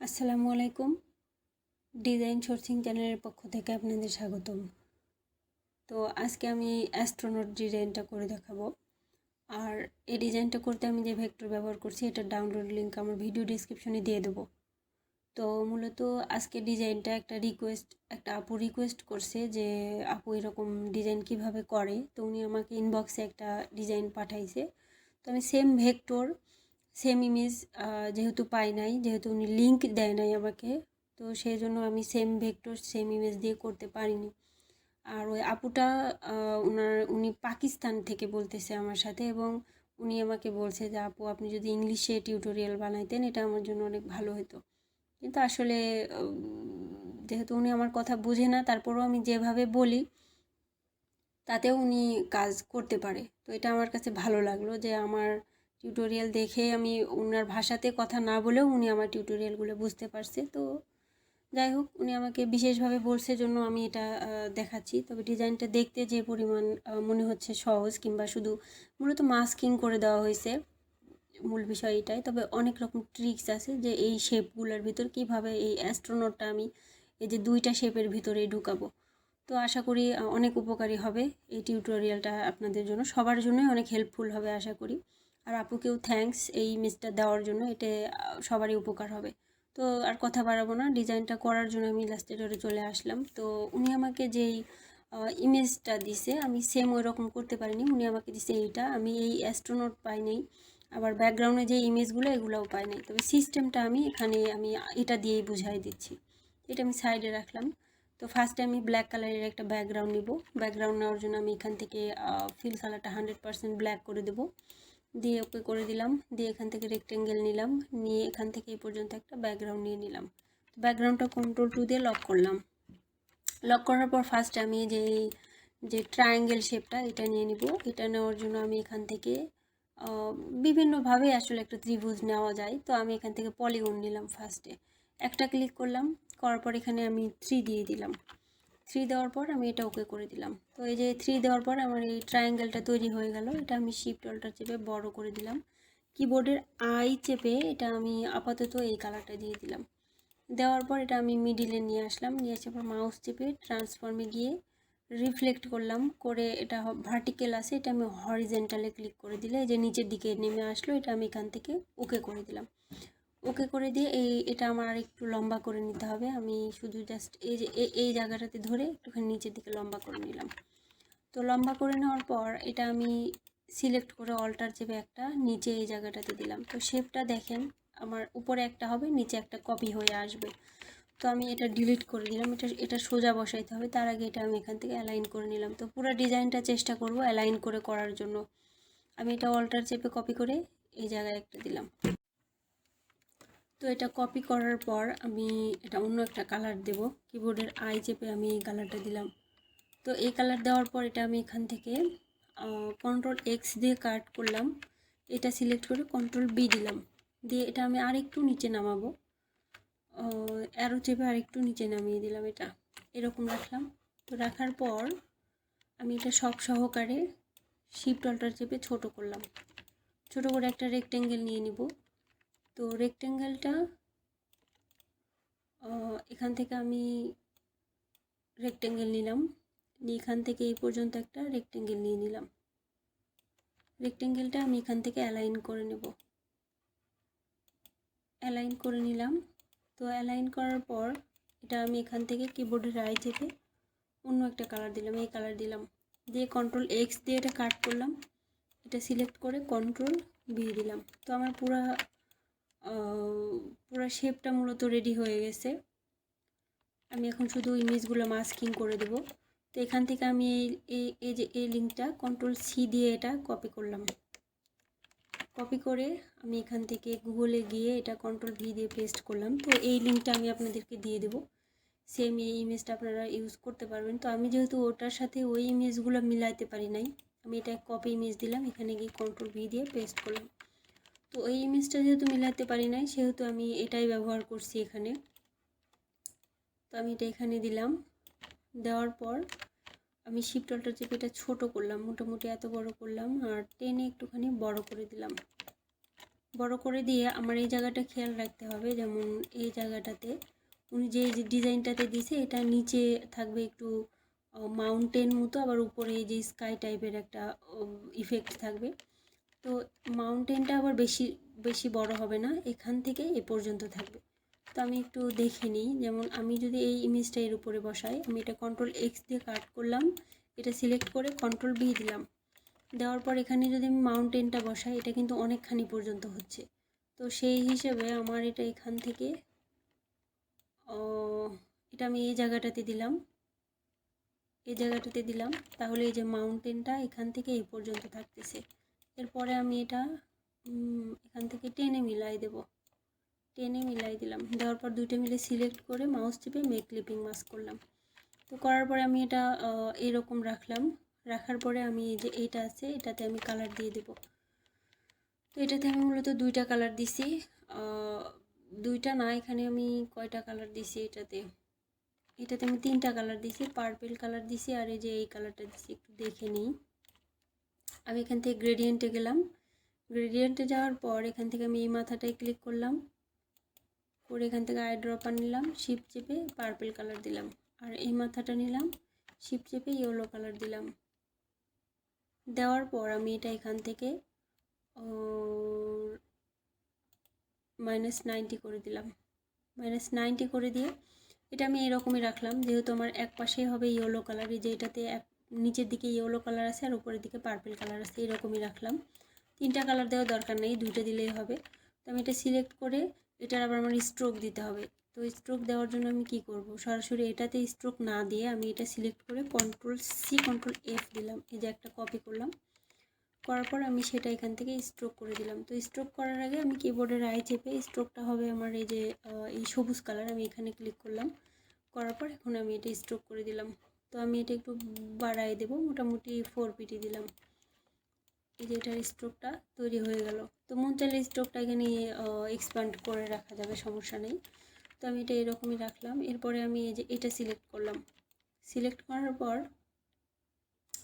আসসালামু আলাইকুম। Design sourcing চ্যানেলের পক্ষ থেকে আপনাদের স্বাগতম। তো আজকে আমি অ্যাস্ট্রোনট ডিজাইনটা করে দেখাবো। আর এই ডিজাইনটা করতে আমি যে ভেক্টর ব্যবহার করছি এটার ডাউনলোড লিঙ্ক আমার ভিডিও ডিসক্রিপশনে দিয়ে দেবো। তো মূলত আজকে ডিজাইনটা একটা আপু রিকোয়েস্ট করছে যে আপু এরকম ডিজাইন কিভাবে করে। তো উনি আমাকে ইনবক্সে একটা ডিজাইন পাঠাইছে। তো আমি সেম ভেক্টর সেম ইমেজ যেহেতু পাই নাই, যেহেতু উনি লিঙ্ক দেয় নাই আমাকে, তো সেই জন্য আমি সেম ভেক্টর সেম ইমেজ দিয়ে করতে পারিনি। আর ওই আপুটা উনি পাকিস্তান থেকে বলতেছে আমার সাথে, এবং উনি আমাকে বলছে যে আপু আপনি যদি ইংলিশে টিউটোরিয়াল বানাইতেন এটা আমার জন্য অনেক ভালো হতো। কিন্তু আসলে যেহেতু উনি আমার কথা বুঝে না, তারপরেও আমি যেভাবে বলি তাতেও উনি কাজ করতে পারে। তো এটা আমার কাছে ভালো লাগলো যে আমার টিউটোরিয়াল দেখে আমি ওনার ভাষাতে কথা না বলেও উনি আমার টিউটোরিয়ালগুলো বুঝতে পারছে। তো যাই হোক, উনি আমাকে বিশেষভাবে বলছে জন্য আমি এটা দেখাচ্ছি। তবে ডিজাইনটা দেখতে যে পরিমাণ মনে হচ্ছে সহজ, কিংবা শুধু মূলত মাস্কিং করে দেওয়া হয়েছে, মূল বিষয় এটাই। তবে অনেক রকম ট্রিক্স আছে যে এই শেপগুলোর ভিতর কিভাবে এই অ্যাস্ট্রোনটটা আমি এই যে দুইটা শেপের ভিতরে ঢুকাবো। তো আশা করি অনেক উপকারী হবে এই টিউটোরিয়ালটা, আপনাদের জন্য সবার জন্যই অনেক হেল্পফুল হবে আশা করি। আর আপুকেও থ্যাঙ্কস এই ইমেজটা দেওয়ার জন্য, এতে সবারই উপকার হবে। তো আর কথা বাড়াবো না, ডিজাইনটা করার জন্য আমি ইলাস্ট্রেটরে চলে আসলাম। তো উনি আমাকে যেই ইমেজটা দিছে আমি সেম ওই রকম করতে পারিনি। উনি আমাকে দিছে এইটা, আমি এই অ্যাস্ট্রোনট পাই নাই, আবার ব্যাকগ্রাউন্ডে যে ইমেজগুলো এগুলোও পাই নাই। তবে সিস্টেমটা আমি এটা দিয়েই বুঝাই দিচ্ছি। এটা আমি সাইডে রাখলাম। তো ফার্স্টে আমি ব্ল্যাক কালারের একটা ব্যাকগ্রাউন্ড নিব। ব্যাকগ্রাউন্ড নেওয়ার জন্য আমি এখান থেকে ফিল কালারটা 100% ব্ল্যাক করে দেব, দিয়ে ওকে করে দিলাম। দিয়ে এখান থেকে রেক্টেঙ্গেল নিলাম, নিয়ে এখান থেকে এই পর্যন্ত একটা ব্যাকগ্রাউন্ড নিয়ে নিলাম। ব্যাকগ্রাউন্ডটা Ctrl+2 দিয়ে লক করলাম। লক করার পর ফার্স্টে আমি যে ট্রায়াঙ্গেল শেপটা এটা নিয়ে নিব। এটা নেওয়ার জন্য আমি এখান থেকে বিভিন্নভাবে আসলে একটা ত্রিভুজ নেওয়া যায়। তো আমি এখান থেকে পলিগন নিলাম। ফার্স্টে একটা ক্লিক করলাম, করার পর এখানে আমি 3 দিয়ে দিলাম। 3 দেওয়ার পর আমি এটা ওকে করে দিলাম। তো এই যে 3 দেওয়ার পর আমার এই ট্রায়াঙ্গেলটা তৈরি হয়ে গেল। এটা আমি শিফট অল্টার চেপে বড় করে দিলাম। কিবোর্ডের আই চেপে এটা আমি আপাতত এই কালারটা দিয়ে দিলাম। দেওয়ার পর এটা আমি মিডিলে নিয়ে আসলাম, নিয়ে আসার পর মাউস চেপে ট্রান্সফর্মে গিয়ে রিফ্লেক্ট করলাম, করে এটা ভার্টিক্যাল আছে, এটা আমি হরিজেন্টালে ক্লিক করে দিলে যে নিচের দিকে নেমে আসলো। এটা আমি এখান থেকে ওকে করে দিলাম। ওকে করে দিয়ে এটা আমার আর একটু লম্বা করে নিতে হবে। আমি শুধু জাস্ট এই জায়গাটাতে ধরে একটুখানি নিচের দিকে লম্বা করে নিলাম। তো লম্বা করে নেওয়ার পর এটা আমি সিলেক্ট করে অল্টার চেপে একটা নিচে এই জায়গাটাতে দিলাম। তো শেপটা দেখেন আমার উপরে একটা হবে, নিচে একটা কপি হয়ে আসবে। তো আমি এটা ডিলিট করে দিলাম। এটা সোজা বসাইতে হবে, তার আগে এটা আমি এখান থেকে অ্যালাইন করে নিলাম। তো পুরো ডিজাইনটা চেষ্টা করব অ্যালাইন করে করার জন্য। আমি এটা অল্টার চেপে কপি করে এই জায়গায় একটা দিলাম। তো এটা কপি করার পর আমি এটা অন্য একটা কালার দেব। কিবোর্ডের আই চেপে আমি এই কালারটা দিলাম। তো এই কালার দেওয়ার পর এটা আমি এখান থেকে Ctrl+X দিয়ে কাট করলাম। এটা সিলেক্ট করে Ctrl+B দিলাম। দিয়ে এটা আমি আরেকটু নিচে নামাবো, অ্যারো চেপে আরেকটু নিচে নামিয়ে দিলাম। এটা এরকম রাখলাম। তো রাখার পর আমি এটা সব সহকারে শিফট অল্টার চেপে ছোট করলাম। ছোট করে একটা রেক্টেঙ্গেল নিয়ে নিব। তো রেক্টেঙ্গেলটা এখান থেকে আমি রেক্টেঙ্গেল নিলাম, নিয়ে এখান থেকে এই পর্যন্ত একটা রেক্টেঙ্গেল নিয়ে নিলাম। রেক্টেঙ্গেলটা আমি এখান থেকে অ্যালাইন করে নেব। অ্যালাইন করে নিলাম। তো অ্যালাইন করার পর এটা আমি এখান থেকে কিবোর্ডের আই চেপে অন্য একটা কালার দিলাম, এই কালার দিলাম। দিয়ে Ctrl+X দিয়ে এটা কাট করলাম। এটা সিলেক্ট করে Ctrl+V দিলাম। তো আমার পুরা শেপটা মূলত রেডি হয়ে গেছে। আমি এখন শুধু ইমেজগুলো মাস্কিং করে দেব। তো এখান থেকে আমি এই লিঙ্কটা Ctrl+C দিয়ে এটা কপি করলাম। কপি করে আমি এখান থেকে গুগলে গিয়ে এটা Ctrl+V দিয়ে পেস্ট করলাম। তো এই লিঙ্কটা আমি আপনাদেরকে দিয়ে দেব। সেম এই ইমেজটা আপনারা ইউজ করতে পারবেন। তো আমি যেহেতু ওটার সাথে ওই ইমেজগুলো মিলাইতে পারি নাই, আমি এটা কপি ইমেজ দিলাম, এখানে গিয়ে Ctrl+V দিয়ে পেস্ট করলাম। তো ওই ইমেজটা যেহেতু মিলাতে পারি নাই, সেহেতু আমি এটাই ব্যবহার করছি এখানে। তো আমি এটা এখানে দিলাম। দেওয়ার পর আমি শিফট অল্টার চেপে এটা ছোটো করলাম, মোটামুটি এত বড় করলাম, আর টেনে একটুখানি বড় করে দিলাম। বড় করে দিয়ে আমার এই জায়গাটা খেয়াল রাখতে হবে, যেমন এই জায়গাটাতে উনি যে ডিজাইনটাতে দিছে এটা নিচে থাকবে একটু মাউন্টেন মতো, আবার উপরে এই যে স্কাই টাইপের একটা ইফেক্ট থাকবে। তো মাউন্টেনটা আবার বেশি বেশি বড় হবে না, এখান থেকে এ পর্যন্ত থাকবে। তো আমি একটু দেখে নিই, যেমন আমি যদি এই ইমেজটা এর উপরে বসাই, আমি এটা Ctrl+X দিয়ে কাট করলাম, এটা সিলেক্ট করে Ctrl+V দিলাম। দেওয়ার পর এখানে যদি আমি মাউন্টেনটা বসাই, এটা কিন্তু অনেকখানি পর্যন্ত হচ্ছে। তো সেই হিসেবে আমার এটা এখান থেকে এটা আমি এই জায়গাটাতে দিলাম, এই জায়গাটাতে দিলাম, তাহলে এই যে মাউন্টেনটা এখান থেকে এই পর্যন্ত থাকতেছে। এরপরে আমি এটা এখান থেকে টেনে মিলাই দেব, টেনে মিলাই দিলাম। দেওয়ার পর দুইটা মিলে সিলেক্ট করে মাউস টিপে মেক ক্লিপিং মাস্ক করলাম। তো করার পরে আমি এটা এরকম রাখলাম। রাখার পরে আমি এই যে এইটা আছে এটাতে আমি কালার দিয়ে দেব। তো এটাতে আমি মূলত দুইটা কালার দিছি, দুইটা না, এখানে আমি কয়টা কালার দিছি, এটাতে আমি তিনটা কালার দিছি, পার্পল কালার দিছি আর এই যে এই কালারটা দিছি। একটু দেখে নিই। আমি এখান থেকে গ্রেডিয়েন্টে গেলাম, গ্রেডিয়েন্টে যাওয়ার পর এখান থেকে আমি এই মাথাটায় ক্লিক করলাম, করে এখান থেকে আই ড্রপার নিলাম, শিফট চেপে পার্পল কালার দিলাম, আর এই মাথাটা নিলাম, শিফট চেপে ইয়েলো কালার দিলাম। দেওয়ার পর আমি এটা এখান থেকে -90 করে দিলাম, -90 করে দিয়ে এটা আমি এরকমই রাখলাম, যেহেতু আমার এক পাশে হবে ইয়েলো কালার, এই যে এটাতে নিচের দিকে ইয়েলো কালার আছে আর উপরের দিকে পার্পল কালার আছে, এরকমই রাখলাম। তিনটা কালার দেওয়ার দরকার নেই, দুইটা দিলেই হবে। তো আমি এটা সিলেক্ট করে এটার আবার আমার স্ট্রোক দিতে হবে। তো স্ট্রোক দেওয়ার জন্য আমি কি করব, সরাসরি এটাতে স্ট্রোক না দিয়ে আমি এটা সিলেক্ট করে Ctrl+C Ctrl+F দিলাম, এই যে একটা কপি করলাম। করার পর আমি সেটা এখান থেকে স্ট্রোক করে দিলাম। তো স্ট্রোক করার আগে আমি কিবোর্ডের আই চেপে, স্ট্রোকটা হবে আমার এই যে এই সবুজ কালার, আমি এখানে ক্লিক করলাম। করার পর এখন আমি এটা স্ট্রোক করে দিলাম। তো আমি এটা একটু বাড়াই দেব, মোটামুটি 4 পিটি দিলাম। এই যে এটার স্ট্রোকটা তৈরি হয়ে গেল। তো মন চাইলে স্ট্রোকটা এখানে এক্সপ্যান্ড করে রাখা যাবে, সমস্যা নেই। তো আমি এটা এরকমই রাখলাম। এরপরে আমি এই যে এটা সিলেক্ট করলাম, সিলেক্ট করার পর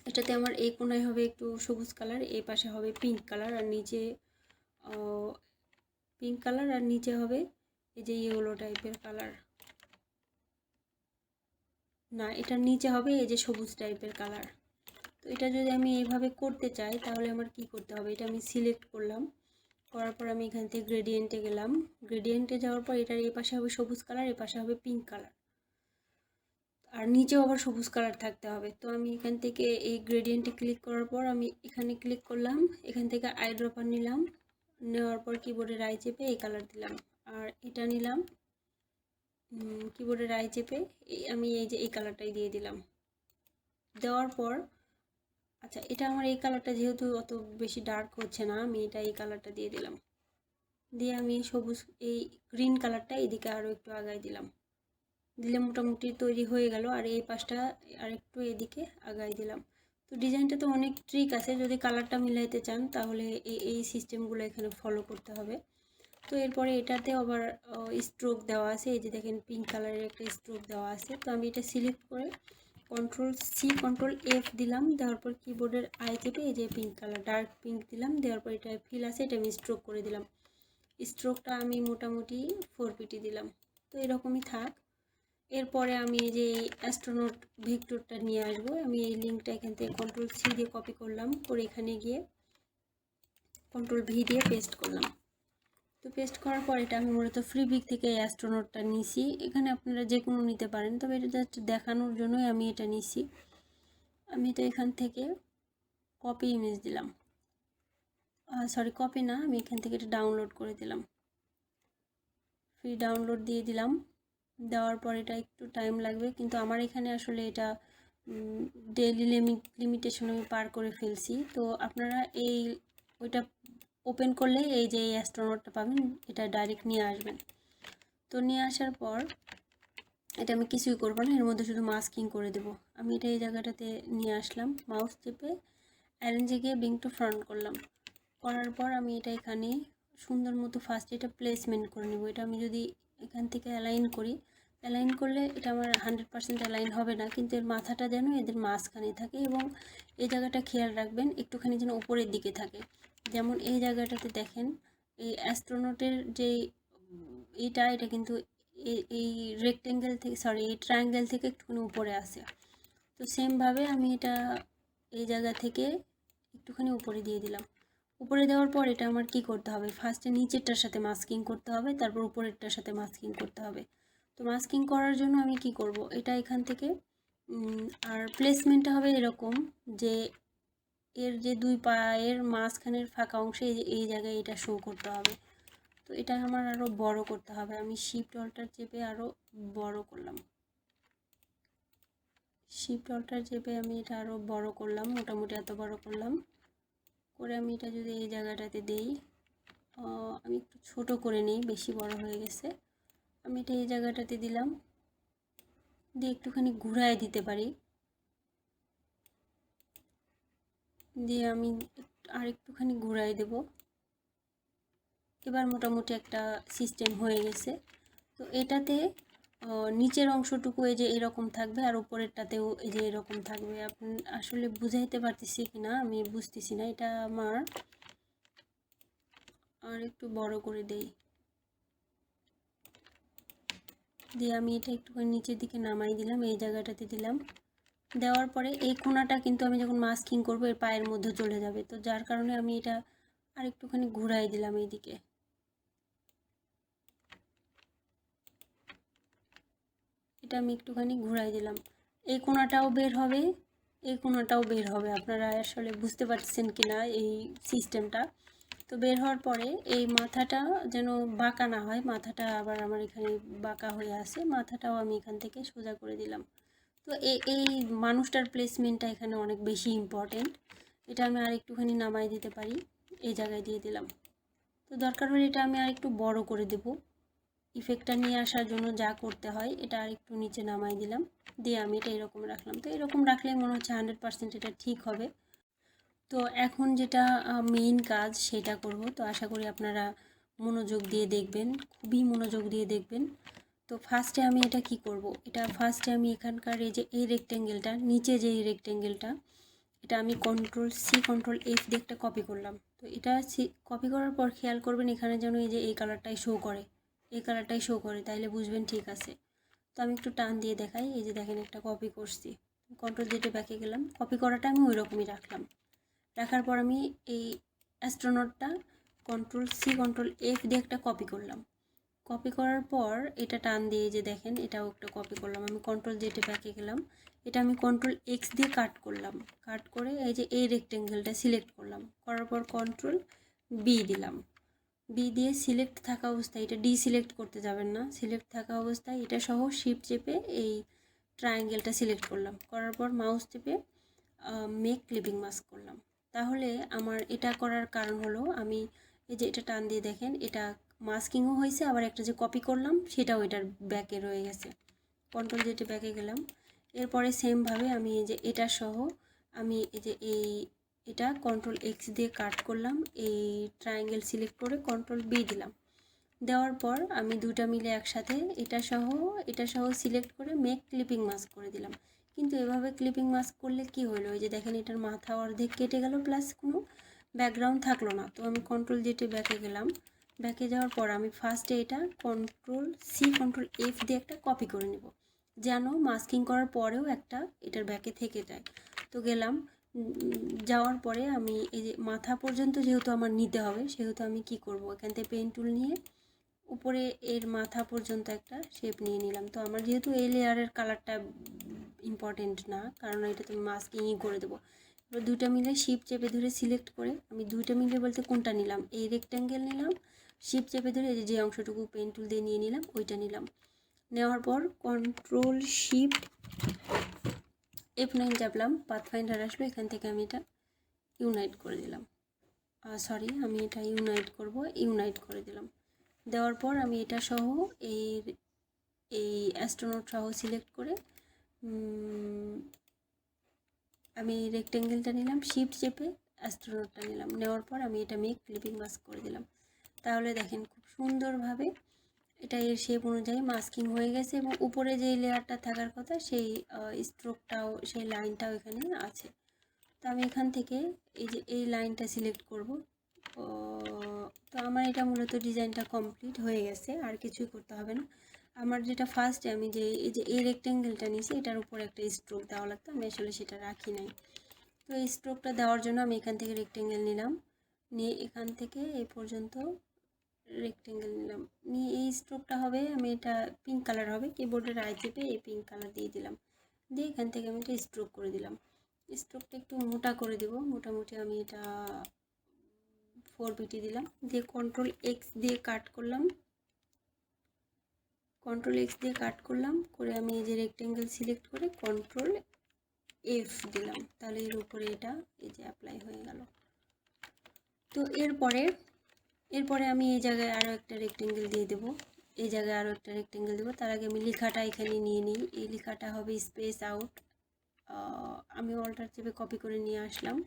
এটাতে আমার এই কোণায় হবে একটু সবুজ কালার, এই পাশে হবে পিঙ্ক কালার, আর নিচে পিঙ্ক কালার, আর নিচে হবে এই যে ইয়েলো টাইপের কালার, না এটার নিচে হবে এই যে সবুজ টাইপের কালার। তো এটা যদি আমি এইভাবে করতে চাই তাহলে আমার কি করতে হবে, এটা আমি সিলেক্ট করলাম, করার পর আমি এখান থেকে গ্রেডিয়েন্টে গেলাম, গ্রেডিয়েন্টে যাওয়ার পর এটার এই পাশে হবে সবুজ কালার, এই পাশে হবে পিঙ্ক কালার, আর নিচেও আবার সবুজ কালার থাকতে হবে। তো আমি এখান থেকে এই গ্রেডিয়েন্টে ক্লিক করার পর আমি এখানে ক্লিক করলাম, এখান থেকে আই ড্রপার নিলাম, নেওয়ার পর কিবোর্ডের আই চেপে এই কালার দিলাম, আর এটা নিলাম কিবোর্ডের আই চেপে আমি এই যে এই কালারটাই দিয়ে দিলাম। দেওয়ার পর আচ্ছা, এটা আমার এই কালারটা যেহেতু অত বেশি ডার্ক হচ্ছে না, আমি এটা এই কালারটা দিয়ে দিলাম, দিয়ে আমি সবুজ এই গ্রিন কালারটা এদিকে আরও একটু আগায় দিলাম, দিলে মোটামুটি তৈরি হয়ে গেল। আর এই পাশটা আর একটু এদিকে আগায় দিলাম। তো ডিজাইনটা তো অনেক ট্রিক আছে, যদি কালারটা মিলাইতে চান তাহলে এই সিস্টেমগুলো এখানে ফলো করতে হবে। তো এরপরে এটাতে আবার স্ট্রোক দেওয়া আছে, এই যে দেখেন পিঙ্ক কালারের একটা স্ট্রোক দেওয়া আছে। তো আমি এটা সিলেক্ট করে Ctrl+C Ctrl+F দিলাম, দেওয়ার পর কিবোর্ডের আই চেপে এই যে পিঙ্ক কালার ডার্ক পিঙ্ক দিলাম, দেওয়ার পর এটা ফিল আছে, এটা আমি স্ট্রোক করে দিলাম। স্ট্রোকটা আমি মোটামুটি 4 পিটি দিলাম। তো এরকমই থাক। এরপরে আমি এই যে অ্যাস্ট্রোনট ভেক্টরটা নিয়ে আসবো, আমি এই লিঙ্কটা এখান থেকে Ctrl+C দিয়ে কপি করলাম, করে এখানে গিয়ে Ctrl+V দিয়ে পেস্ট করলাম। তো পেস্ট করার পর এটা আমি মূলত ফ্রিবিক থেকে এই অ্যাস্ট্রোনটটা নিছি, এখানে আপনারা যে কোনো নিতে পারেন, তবে এটা জাস্ট দেখানোর জন্যই আমি এটা নিছি। আমি তো এখান থেকে কপি ইমেজ দিলাম, সরি কপি না, আমি এখান থেকে এটা ডাউনলোড করে দিলাম, ফ্রি ডাউনলোড দিয়ে দিলাম। দেওয়ার পর এটা একটু টাইম লাগবে, কিন্তু আমার এখানে আসলে এটা ডেইলি লিমিটেশন আমি পার করে ফেলছি। তো আপনারা এই ওইটা ওপেন করলে এই যে এই অ্যাস্ট্রোনটটা পাবেন, এটা ডাইরেক্ট নিয়ে আসবেন। তো নিয়ে আসার পর এটা আমি কিছুই করব না, এর মধ্যে শুধু মাস্কিং করে দেব। আমি এটা এই জায়গাটাতে নিয়ে আসলাম, মাউস চেপে অ্যারেঞ্জে গিয়ে ব্রিং টু ফ্রন্ট করলাম। করার পর আমি এটা এখানে সুন্দর মতো ফার্স্ট এটা প্লেসমেন্ট করে নেব। এটা আমি যদি এখান থেকে অ্যালাইন করি, অ্যালাইন করলে এটা আমার 100% অ্যালাইন হবে না, কিন্তু এর মাথাটা যেন এদের মাঝখানে থাকে, এবং এই জায়গাটা খেয়াল রাখবেন একটুখানি যেন উপরের দিকে থাকে। যেমন এই জায়গাটাতে দেখেন এই অ্যাস্ট্রোনটের যে এটা কিন্তু এই রেক্টেঙ্গেল থেকে এই ট্রায়াঙ্গেল থেকে একটুখানি উপরে আসে। তো সেমভাবে আমি এটা এই জায়গা থেকে একটুখানি উপরে দিয়ে দিলাম। উপরে দেওয়ার পর এটা আমার কি করতে হবে, ফার্স্টে নিচেরটার সাথে মাস্কিং করতে হবে, তারপর উপরেরটার সাথে মাস্কিং করতে হবে। তো মাস্কিং করার জন্য আমি কি করব, এটা এখান থেকে আর প্লেসমেন্টটা হবে এরকম যে এর যে দুই পায়ের মাঝখানের ফাঁকা অংশে এই জায়গায় এটা শো করতে হবে। তো এটা আমার আরও বড় করতে হবে। আমি শিফট অল্টার চেপে আরও বড় করলাম, শিফট অল্টার চেপে আমি এটা আরও বড় করলাম, মোটামুটি এত বড় করলাম। করে আমি এটা যদি এই জায়গাটাতে দেই, আমি একটু ছোট করে নিই, বেশি বড় হয়ে গেছে। আমি এটা এই জায়গাটাতে দিলাম, দিয়ে একটুখানি ঘুরায় দিতে পারি, দিয়ে আমি আর একটুখানি ঘুরাই দেব। এবার মোটামুটি একটা সিস্টেম হয়ে গেছে। তো এটাতে নিচের অংশটুকু এই যে এরকম থাকবে, আর উপরেরটাতেও এই যে এরকম থাকবে। আপনি আসলে বুঝাইতে পারতেছি কি না আমি বুঝতেছি না। এটা আমার আর একটু বড় করে দেই, দিয়ে আমি এটা একটুখানি নিচের দিকে নামাই দিলাম, এই জায়গাটাতে দিলাম। দেওয়ার পরে এই কোণাটা কিন্তু আমি যখন মাস্কিং করবো এর পায়ের মধ্যে চলে যাবে, তো যার কারণে আমি এটা আর একটুখানি ঘুরাই দিলাম এইদিকে। এটা আমি একটুখানি ঘুরাই দিলাম, এই কোণাটাও বের হবে, এই কোণাটাও বের হবে। আপনারা আসলে বুঝতে পারছেন কি না এই সিস্টেমটা। তো বের হওয়ার পরে এই মাথাটা যেন বাঁকা না হয়, মাথাটা আবার আমার এখানে বাঁকা হয়ে আসে, মাথাটাও আমি এখান থেকে সোজা করে দিলাম। তো এই মানুষটার প্লেসমেন্টটা এখানে অনেক বেশি ইম্পর্টেন্ট। এটা আমি আর একটুখানি নামাই দিতে পারি, এই জায়গায় দিয়ে দিলাম। তো দরকার হলে এটা আমি আর একটু বড় করে দেব, ইফেক্টটা নিয়ে আসার জন্য যা করতে হয়। এটা আর একটু নিচে নামাই দিলাম, দিয়ে আমি এটা এরকম রাখলাম। তো এরকম রাখলেই মনে হচ্ছে 100% এটা ঠিক হবে। তো এখন যেটা মেইন কাজ সেটা করব। তো আশা করি আপনারা মনোযোগ দিয়ে দেখবেন, খুবই মনোযোগ দিয়ে দেখবেন। তো ফার্স্টে আমি এটা কি করব, এটা ফার্স্টে আমি এখানকার এই যে এই রেক্টেঙ্গেলটা, নিচে যে এই রেক্টেঙ্গেলটা, এটা আমি Ctrl+C Ctrl+F দিয়ে একটা কপি করলাম। তো এটা কপি করার পর খেয়াল করবেন এখানে যেন এই যে এই কালারটাই শো করে, এই কালারটাই শো করে, তাইলে বুঝবেন ঠিক আছে। তো আমি একটু টান দিয়ে দেখাই, এই যে দেখেন একটা কপি করছি। Ctrl+Z ব্যাকে গেলাম, কপি করাটা আমি ওই রকমই রাখলাম। রাখার পর আমি এই অ্যাস্ট্রোনটটা Ctrl+C Ctrl+F দিয়ে একটা কপি করলাম। কপি করার পর এটা টান দিয়ে যে দেখেন এটাও একটা কপি করলাম। আমি Ctrl+Z ব্যাকে গেলাম, এটা আমি Ctrl+X দিয়ে কাট করলাম। কাট করে এই যে এই রেক্টেঙ্গেলটা সিলেক্ট করলাম, করার পর Ctrl+B দিলাম। বি দিয়ে সিলেক্ট থাকা অবস্থায়, এটা ডিসিলেক্ট করতে যাবেন না, সিলেক্ট থাকা অবস্থায় এটা সহ শিফট চেপে এই ট্রায়াঙ্গেলটা সিলেক্ট করলাম। করার পর মাউস চেপে মেক ক্লিপিং মাস্ক করলাম। তাহলে আমার এটা করার কারণ হলো আমি এই যে এটা টান দিয়ে দেখেন এটা মাস্কিংও হয়েছে, আবার একটা যে কপি করলাম সেটাও এটার ব্যাকে রয়ে গেছে। Ctrl+Z ব্যাকে গেলাম। এরপরে সেমভাবে আমি এই যে এটা সহ আমি এই যে এটা Ctrl+X দিয়ে কাট করলাম, এই ট্রায়াঙ্গেল সিলেক্ট করে Ctrl+B দিলাম। দেওয়ার পর আমি দুটা মিলে একসাথে এটা সহ সিলেক্ট করে মেক ক্লিপিং মাস্ক করে দিলাম। কিন্তু এভাবে ক্লিপিং মাস্ক করলে কি হলো, ওই যে দেখেন এটার মাথা অর্ধেক কেটে গেল, প্লাস কোনো ব্যাকগ্রাউন্ড থাকলো না। তো আমি Ctrl+Z ব্যাকে গেলাম, ব্যাকে যাওয়ার পর আমি ফার্স্টে এটা Ctrl+C Ctrl+F দিয়ে একটা কপি করে নেব, যেন মাস্কিং করার পরেও একটা এটার ব্যাকে থেকে যায়। তো গেলাম, যাওয়ার পরে আমি এই যে মাথা পর্যন্ত যেহেতু আমার নিতে হবে, সেহেতু আমি কি করব, এখান থেকে পেন টুল নিয়ে উপরে এর মাথা পর্যন্ত একটা শেপ নিয়ে নিলাম। তো আমার যেহেতু এই লেয়ারের কালারটা ইম্পর্টেন্ট না, কারণ এটা তো মাস্কিংই করে দেবো। এবার দুইটা মিলে শিফট চেপে ধরে সিলেক্ট করে, আমি দুইটা মিলে বলতে কোনটা নিলাম, এই রেক্ট্যাঙ্গেল নিলাম, শিফট চেপে ধরে যে অংশটুকু পেন টুল দিয়ে নিয়ে নিলাম ওইটা নিলাম। নেওয়ার পর Ctrl+Shift+F9 চাপলাম, পাথফাইন্ডার আসলো, এখান থেকে আমি এটা ইউনাইট করে দিলাম। আমি এটা ইউনাইট করে দিলাম। দেওয়ার পর আমি এটা সহ এই অ্যাস্ট্রোনট সহ সিলেক্ট করে আমি রেক্টেঙ্গেলটা নিলাম, শিফট চেপে অ্যাস্ট্রোনটটা নিলাম। নেওয়ার পর আমি এটা মেক ক্লিপিং মাস্ক করে দিলাম। তাহলে দেখেন খুব সুন্দরভাবে এটা এর শেপ অনুযায়ী মাস্কিং হয়ে গেছে, এবং উপরে যেই লেয়ারটা থাকার কথা সেই স্ট্রোকটাও, সেই লাইনটাও এখানে আছে। তো আমি এখান থেকে এই যে এই লাইনটা সিলেক্ট করব, তো আমার এটা মূলত ডিজাইনটা কমপ্লিট হয়ে গেছে, আর কিছুই করতে হবে না। আমার যেটা ফার্স্টে আমি যে এই রেক্টেঙ্গেলটা নিয়েছি, এটার উপর একটা স্ট্রোক দেওয়া লাগতো, আমি আসলে সেটা রাখি নাই। তো এই স্ট্রোকটা দেওয়ার জন্য আমি এখান থেকে রেক্টেঙ্গেল নিলাম, নিয়ে এখান থেকে এই পর্যন্ত রেক্টেঙ্গেল নিলাম, নিয়ে এই স্ট্রোকটা হবে, আমি এটা পিঙ্ক কালার হবে, কিবোর্ডের আই চেপে এই পিঙ্ক কালার দিয়ে দিলাম, দিয়ে এখান থেকে আমি এটা স্ট্রোক করে দিলাম। স্ট্রোকটা একটু মোটা করে দেব, মোটামুটি আমি এটা 4 বিটি দিলাম, দিয়ে কন্ট্রোল এক্স দিয়ে কাট করলাম, করে আমি এই যে রেক্টেঙ্গেল সিলেক্ট করে কন্ট্রোল এফ দিলাম, তাহলে এর উপরে এটা এই যে অ্যাপ্লাই হয়ে গেল। তো এরপরে আমি এই জায়গায় আরও একটা রেক্টেঙ্গেল দিয়ে দেবো, এই জায়গায় আরও একটা রেক্টেঙ্গেল দেবো। তার আগে আমি লেখাটা এখানে নিয়ে নিই, এই লেখাটা হবে স্পেস আউট। আমি অল্টার চেপে কপি করে নিয়ে আসলাম,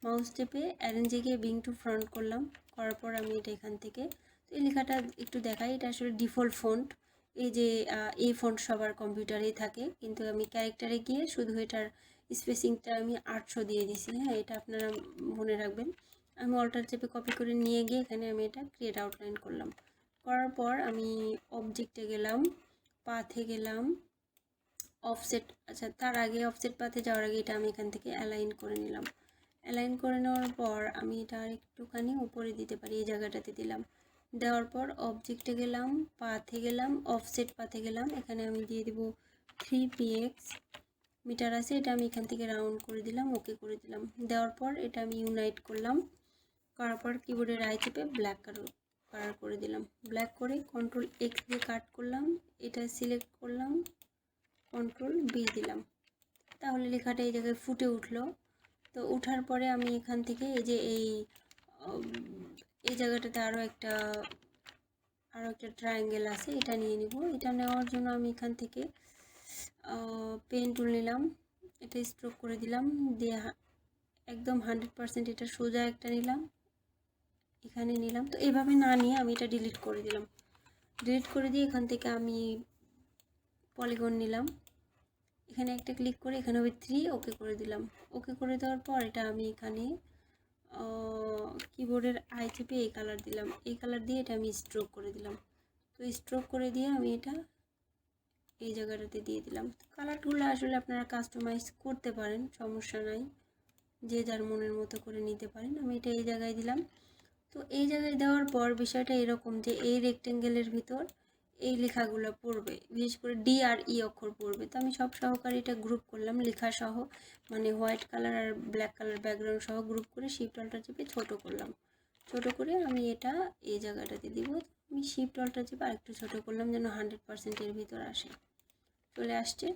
মাউস চেপে অ্যারেঞ্জে গিয়ে বিং টু ফ্রন্ট করলাম, করার পর আমি এটা এখান থেকে, তো এই লেখাটা একটু দেখাই, এটা আসলে ডিফল্ট ফন্ট, এই যে এই ফন্ট সবার কম্পিউটারেই থাকে, কিন্তু আমি ক্যারেক্টারে গিয়ে শুধু এটার স্পেসিংটা আমি 800 দিয়ে দিছি। হ্যাঁ, এটা আপনারা মনে রাখবেন। আমি অল্টার চেপে কপি করে নিয়ে গিয়ে এখানে আমি এটা ক্রিয়েট আউটলাইন করলাম, করার পর আমি অবজেক্টে গেলাম, পাথে গেলাম, অফসেট, আচ্ছা তার আগে অফসেট পাথে যাওয়ার আগে এটা আমি এখান থেকে অ্যালাইন করে নিলাম। অ্যালাইন করে নেওয়ার পর আমি এটা একটুখানি উপরে দিতে পারি, এই জায়গাটাতে দিলাম, দেওয়ার পর অবজেক্টে গেলাম, পাথে গেলাম, অফসেট পাথে গেলাম, এখানে আমি দিয়ে দেব 3px মিটার আছে, এটা আমি এখান থেকে রাউন্ড করে দিলাম, ওকে করে দিলাম। দেওয়ার পর এটা আমি ইউনাইট করলাম, করার পর কিবোর্ডের আই চেপে ব্ল্যাক কালার করে দিলাম, ব্ল্যাক করে কন্ট্রোল এক্স দিয়ে কাট করলাম, এটা সিলেক্ট করলাম, কন্ট্রোল বি দিলাম, তাহলে লেখাটা এই জায়গায় ফুটে উঠলো। তো উঠার পরে আমি এখান থেকে এই যে এই জায়গাটাতে আরও একটা ট্রায়াঙ্গেল আছে, এটা নিয়ে নিব। এটা নেওয়ার জন্য আমি এখান থেকে পেন টুল নিলাম, এটা স্ট্রোক করে দিলাম, দিয়ে একদম 100% এটা সোজা একটা নিলাম, এখানে নিলাম। তো এভাবে না নিয়ে আমি এটা ডিলিট করে দিলাম, ডিলিট করে দিয়ে এখান থেকে আমি পলিগন নিলাম, এখানে একটা ক্লিক করে এখানে হবে 3, ওকে করে দিলাম। ওকে করে দেওয়ার পর এটা আমি এখানে কিবোর্ডের আই চেপে এই কালার দিলাম, এই কালার দিয়ে এটা আমি স্ট্রোক করে দিলাম। তো স্ট্রোক করে দিয়ে আমি এটা এই জায়গাটাতে দিয়ে দিলাম। কালারগুলো আসলে আপনারা কাস্টমাইজ করতে পারেন, সমস্যা নাই, যে যার মনের মতো করে নিতে পারেন। আমি এটা এই জায়গায় দিলাম। তো এই জায়গায় দেওয়ার পর বিষয়টা এরকম যে এই রেক্টেঙ্গেলের ভিতর এই লেখাগুলো পড়বে, বিশেষ করে ডি আর ই অক্ষর পড়বে। তো আমি সব সহকারে এটা গ্রুপ করলাম, লেখা সহ, মানে হোয়াইট কালার আর ব্ল্যাক কালার ব্যাকগ্রাউন্ড সহ গ্রুপ করে শিফট অল্টার চেপে ছোট করলাম, ছোট করে আমি এটা এই জায়গাটাতে দিব। আমি শিফট অল্টার চেপে আরেকটু ছোট করলাম যেন 100% এর ভিতর আসে, চলে আসছে।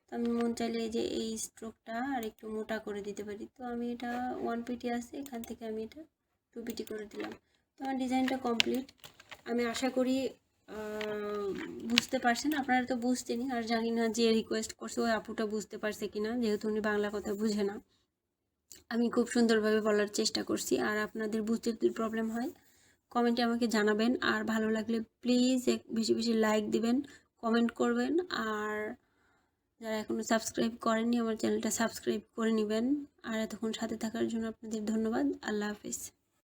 তো আমি মন চাইলে এই যে এই স্ট্রোকটা আর একটু মোটা করে দিতে পারি। তো আমি এটা 1 পিটি আছে, এখান থেকে আমি এটা 2 পিটি করে দিলাম। তো আমার ডিজাইনটা কমপ্লিট। আমি আশা করি বুঝতে পারছেন, আপনারা তো বুঝতেনি, আর জানি না যে রিকোয়েস্ট করছে ওই আপুটা বুঝতে পারছে কিনা, যেহেতু উনি বাংলা কথা বুঝে না। আমি খুব সুন্দরভাবে বলার চেষ্টা করছি, আর আপনাদের বুঝতে যদি প্রবলেম হয় কমেন্টে আমাকে জানাবেন, আর ভালো লাগলে প্লিজ বেশি বেশি লাইক দিবেন, কমেন্ট করবেন, আর যারা এখনও সাবস্ক্রাইব করেননি আমার চ্যানেলটা সাবস্ক্রাইব করে নেবেন। আর এতক্ষণ সাথে থাকার জন্য আপনাদের ধন্যবাদ। আল্লাহ হাফিজ।